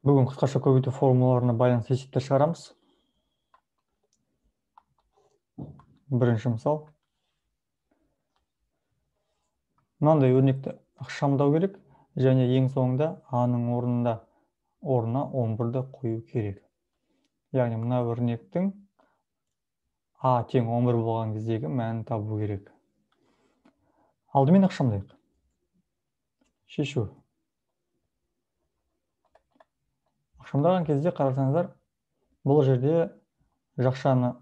Бүгін қысқаша көбейту формулаларына байланысты есептер шығарамыз. Бірінші мысал. Мынандай өрнекті ықшамдау керек, және ең соңында А-ның орнына 11-ді қою керек. Яғни мына өрнектің А тең 11 болған кездегі мәнін табу керек. Алдымен ықшамдайық. Шешу. Ықшамдаған кезде қарасаңыздар, бұл жерде жақшаны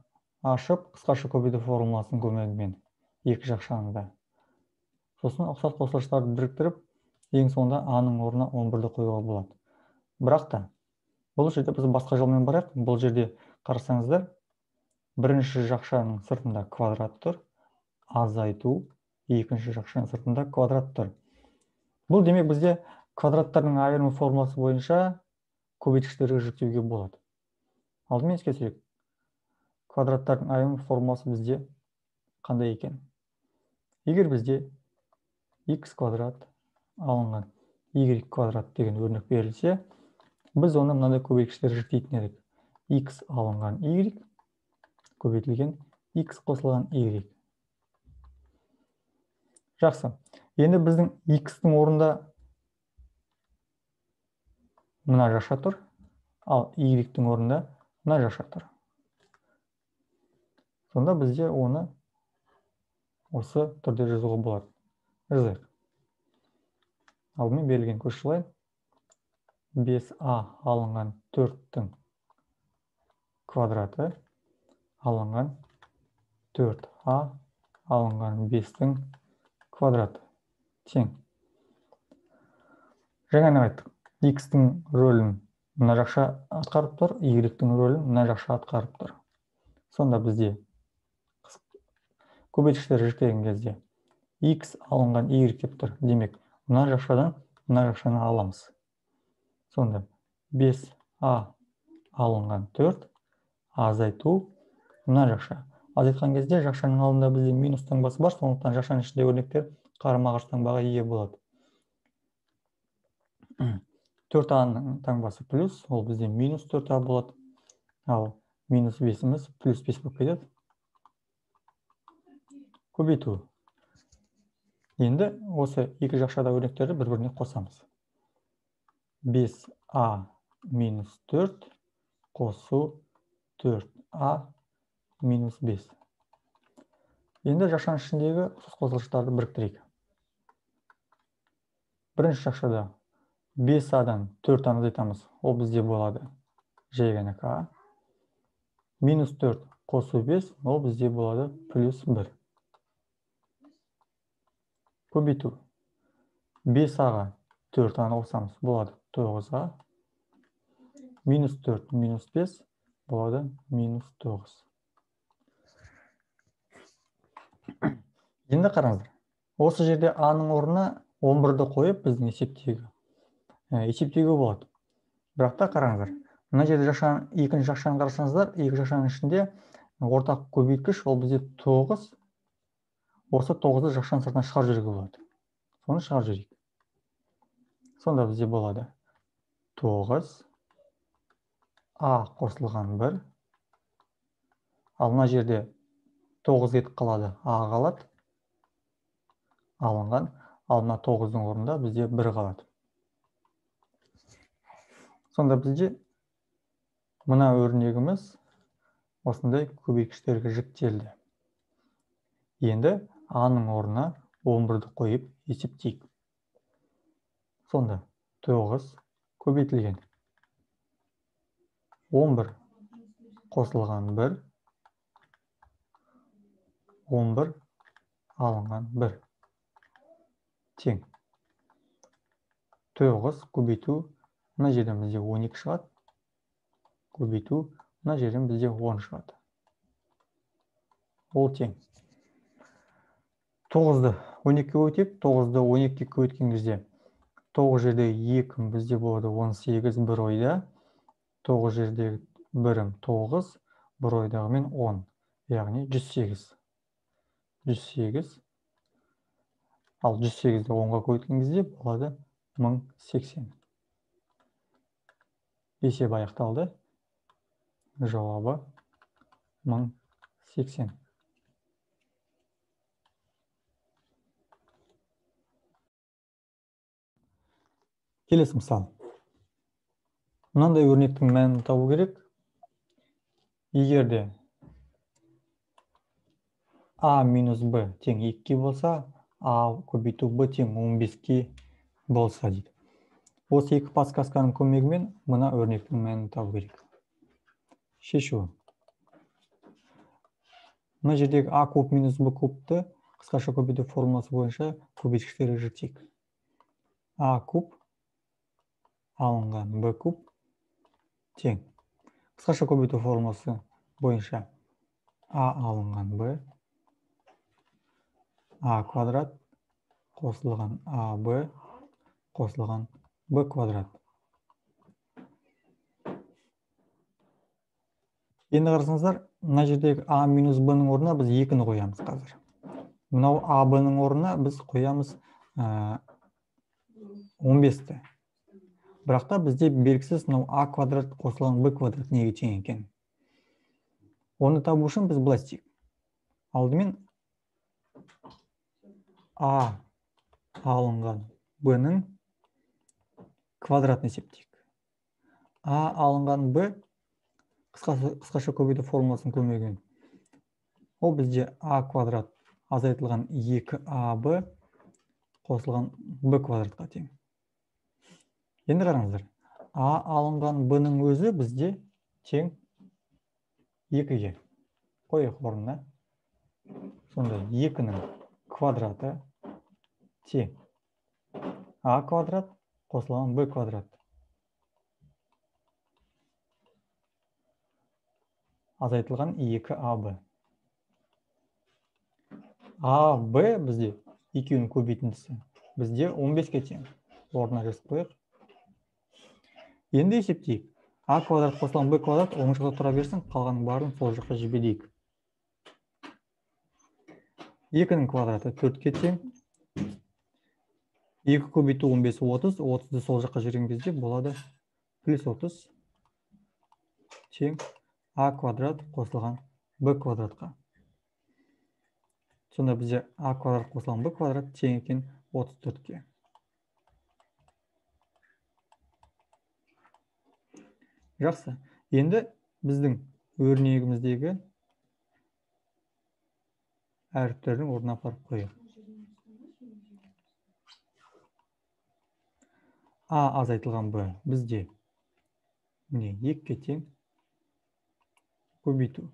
ашып, қысқаша көбейту формуласының көмегімен екі жақшаны да. Сосын ұқсас қосылыстарды біріктіріп, ең соңында А-ның орнына 11-ді қоюға болады. Бірақ та, бұл жерде біз басқа жолмен барайық. Бұл жерде қарасаңыздар, бірінші жақшаның сыртында квадрат тұр, азайту, екінші жақшаның сыртында квадрат тұр. Бұл демек бізде квадраттардың айырымы формуласы бойынша көбейткіштерге жүктеуге болады. Алдымен еске түсірейік. Квадраттардың айырымы формуласы бізде қандай екен? Егер бізде x квадрат алынған y квадрат деген өрнек берілсе, біз оны мынандай көбейткіштерге жүктейтін едік. X алынған y көбейтілген x қосылған y. Жақсы. Енді біздің x-тің орнында мына жақша тұр, ал y-тің орнында мына жақша тұр. Сонда бізде оны осы түрде жазуға болады. Жазайық. Алдымен берілген көшірілайын. 5a алынған 4-тің квадраты алынған 4a алынған 5-тің квадраты тең. Жаңа айттық. X-тің рөлін мына жақша атқарып тұр, Y-тің рөлін мына жақша атқарып тұр. Сонда бізде көбейткіштер жүктеген кезде X алынған Y деп тұр. Демек, мына жақшадан мына жақшаны аламыз. Сонда 5a алынған 4 азайту мына жақша. Азайтқан кезде жақшаның алдында бізде минус таңбасы бар, сондықтан жақшаның ішінде өрнектер қарама-қарсы таңбаға ие болады. 4a-ның таңбасы плюс, ол бізде минус 4a болады. Ал минус 5-іміз плюс 5 болып кетеді. Көбейту. Енді осы екі жақшада өрнектерді бір-біріне қосамыз. 5a минус 4 қосу 4a минус 5. Енді жақшаның ішіндегі ұқсас қосылыстарды біріктірейік. Бірінші жақшада 5a-дан 4a-ны азайтамыз. Ол бізде болады жай ғана k. Минус 4 қосу 5, ол бізде болады плюс 1. Көбейту. 5a-ға 4a-ны қосамыз. Болады 9a. Минус 4 минус 5 болады минус 9. Енді қараңыздар. Осы жерде a-ның орнына 11-ді қойып, біздің есептеуге болады. Бірақ та қараңыздар. Мына жерде екінші жақшаны қарасаңыздар, екі жақшаның ішінде ортақ көбейткіш, ол бізде 9. Осы 9-ды жақшаның сыртына шығарып жіберуге болады. Соны шығарып жіберейік. Сонда бізде болады 9 a қосылған 1. Ал мына жерде 9 кетіп қалады, a қалады. Алынған. Ал мына 9-ның орнында бізде 1 қалады. Сонда бізде мына өрнегіміз осындай көбейткіштерге жіктелді. Енді a-ның орнына 11-ді қойып есептейік. Сонда 9 көбейтілген 11 қосылған 1, 11 алынған 1 тең. 9 көбейту, мына жерден бізде 12 шығады. Көбейту, мына жерден бізде 10 шығады. Ол тең. 9-ді 12-ге өтеп, 9-ды 12-ге көбейткен кезде 9 жердегі 2 бізде болады 18, бір ойда. 9 жердегі 1-ім 9, бір ойдағы мен 10. Яғни 108. 108. Ал 108-ді 10-ға көбейткен кезде болады 1080. Есеп аяқталды. Жауабы 1080. Келесі мысал. Мынандай өрнектің мәнін табу керек. Егерде А минус Б тең 2 болса, А көбейту Б тең 15-ке болса дейді. Осы екі подсказканың көмегімен мына өрнектің мәнін табу керек. Шешу. Мына жердегі А куб минус Б кубты қысқаша көбейту формуласы бойынша көбейткіштерге жіктейік. А куб алынған Б куб тең. Қысқаша көбейту формуласы бойынша А алынған Б, А квадрат қосылған АБ қосылған Б квадрат. Енді қарасаңыздар, мына жердегі А минус Б-ның орнына біз 2-ні қоямыз қазір. Мынау АБ-ның орнына біз қоямыз 15-ті. Бірақта бізде белгісіз мынау А квадрат қосылған Б квадрат неге тең екен. Оны табу үшін біз былай істейік. Алдымен А алынған Б-ның квадратын есептейік. А алынған Б қысқаша көбейту формуласының көмегімен. Ол бізде А квадрат азайтылған 2АБ қосылған Б квадратқа тең. Енді қараңыздар. А алынған Б-ның өзі бізде тең 2-ге. Қойық орнына. Сонда 2-ның квадраты тең А квадрат қосылған Б квадрат. Азайтылған 2АБ. АБ бізде екеуінің көбейтіндісі. Бізде 15-ке тең. Орнына жазып қойық. Енді есептейік. А квадрат қосылған Б квадрат оң жақта тұра берсін, қалғанның барын сол жаққа жіберейік. 2-ның квадраты 4-ке тең. 2 көбейту 15 30. 30-ды сол жаққа жіберген кезде болады плюс 30 тең А квадрат қосылған Б квадратқа. Сонда бізде А квадрат қосылған Б квадрат тең екен 34-ке. Жақсы. Енді біздің өрнегіміздегі әріптердің орнына апарып қойып. А азайтылған Б бізде міне 2-ке тең көбейту.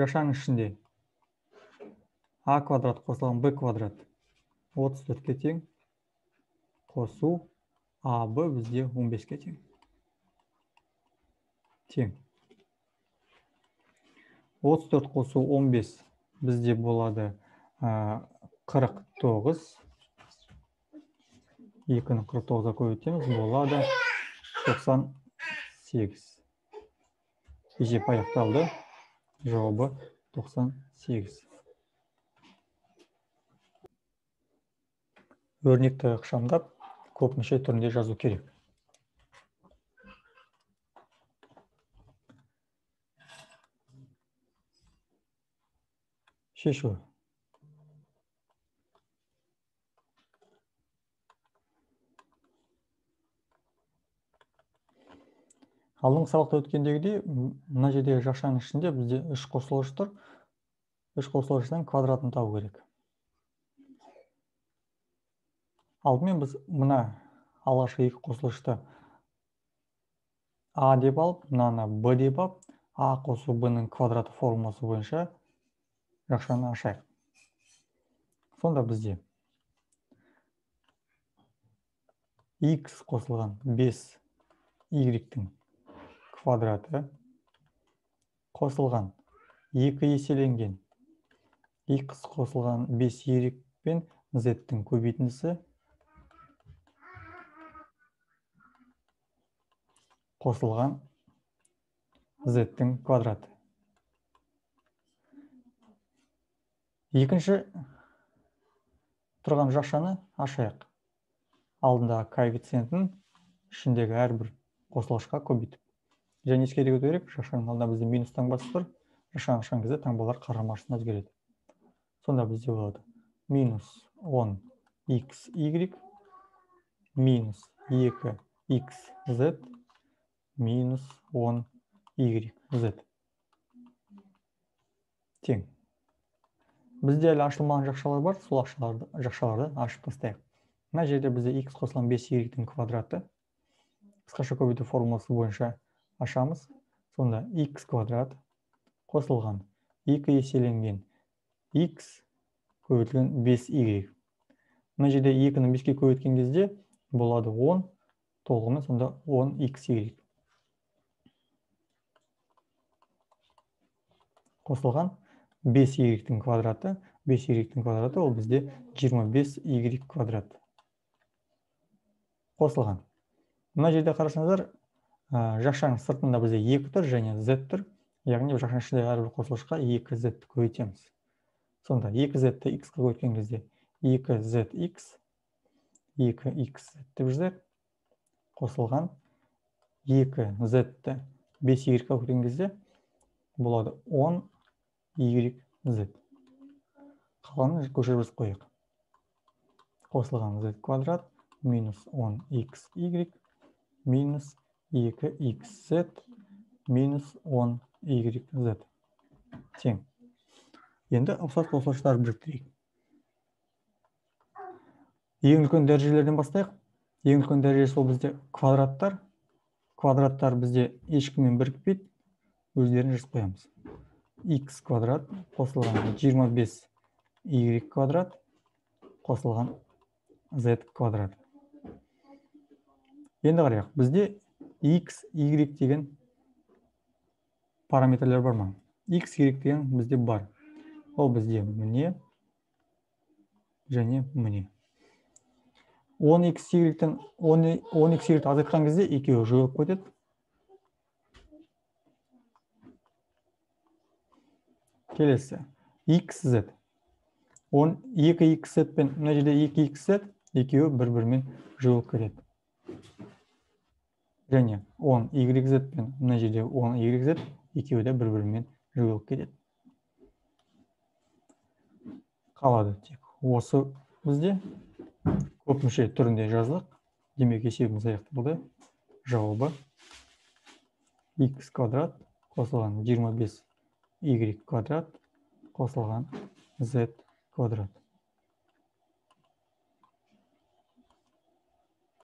Жашаның ішінде А квадрат қосылған Б квадрат 34-ке тең қосу АБ бізде 15-ке тең. Тең. 34 қосу 15 бізде болады 49. 2-ні 49-ға көбейтеміз, болады 98. Есеп аяқталды. Жауабы 98. Өрнекті ықшамдап, көп мүше түрінде жазу керек. Шешу. Алдыңғы сабақта өткендегідей, мына жердегі жақшаның ішінде бізде 3 қосылғыш тұр. 3 қосылғыштың квадратын табу керек. Алдымен біз мына алғашқы 2 қосылғышты А деп алып, мынаны Б деп алып, А қосу Б-ның квадраты формуласы бойынша жақшаны ашайық. Сонда бізде X қосылған 5 Y-тің квадраты қосылған 2 еселенген X қосылған 5 Y пен Z-тің көбейтіндісі қосылған Z-тің квадраты. Екінші тұрған жақшаны ашайық. Алдындағы коэффициентін ішіндегі әрбір қосылғышқа көбейтіп. Және ескере кету керек, шақшаның алдында бізде минус таңбасы тұр. Шақшаны ашқан кезде таңбалар қарама-қарсы өзгереді. Сонда бізде болады минус 10xy минус 2xz минус 10yz тең. Бізде әлі ашылмаған жақшалар бар, сол жақшаларды ашып тастайық. Мына жерде бізде x қосылған 5y-тің квадраты қысқаша көбейту формуласы бойынша ашамыз. Сонда x квадрат қосылған 2 еселенген x көбейтілген 5y. Мына жерде 2-ні 5-ке көбейткен кезде болады 10, толығымен сонда 10xy. Қосылған 5y-тің квадраты, 5y-тің квадраты ол бізде 25y квадрат. Қосылған. Мына жерде қарасаңыздар, жақшаның сыртында бізде 2 тұр және z тұр. Яғни жақшаның ішінде әрбір қосылғышқа 2z көбейтеміз. Сонда 2z-ті x-қа көбейткен кезде 2zx, 2xz деп жазайық. Қосылған 2z-ті 5y-ға көбейткен кезде болады 10yz. Қалғанын көшіріп қойық. Қосылған z квадрат минус 10xy минус 2xz минус 10yz тең. Енді ұқсас қосылғыштарды біріктірейік. Ең үлкен дәрежелерден бастайық. Ең үлкен дәрежесі ол бізде квадраттар. Квадраттар бізде ешкіммен бірікпейді. Өздерін жазып қоямыз. X квадрат қосылған 25y квадрат қосылған z квадрат. Енді қарайық. Бізде x, y деген параметрлер бар ма? X, y деген бізде бар. Ол бізде міне және міне. 10xy-тен 10xy азайтқан кезде екеуі жойылып кетеді. Келесі xz. 2xz пен мына жерде 2xz екеуі бір-бірімен жойылып кетеді. Және 10yz пен мына жерде 10yz екеуі де бір-бірімен жойылып кетеді. Қалады тек осы бізде көп мүше түрінде жаздық. Демек есебіміз аяқталды. Жауабы x квадрат қосылған 25y квадрат қосылған z квадрат.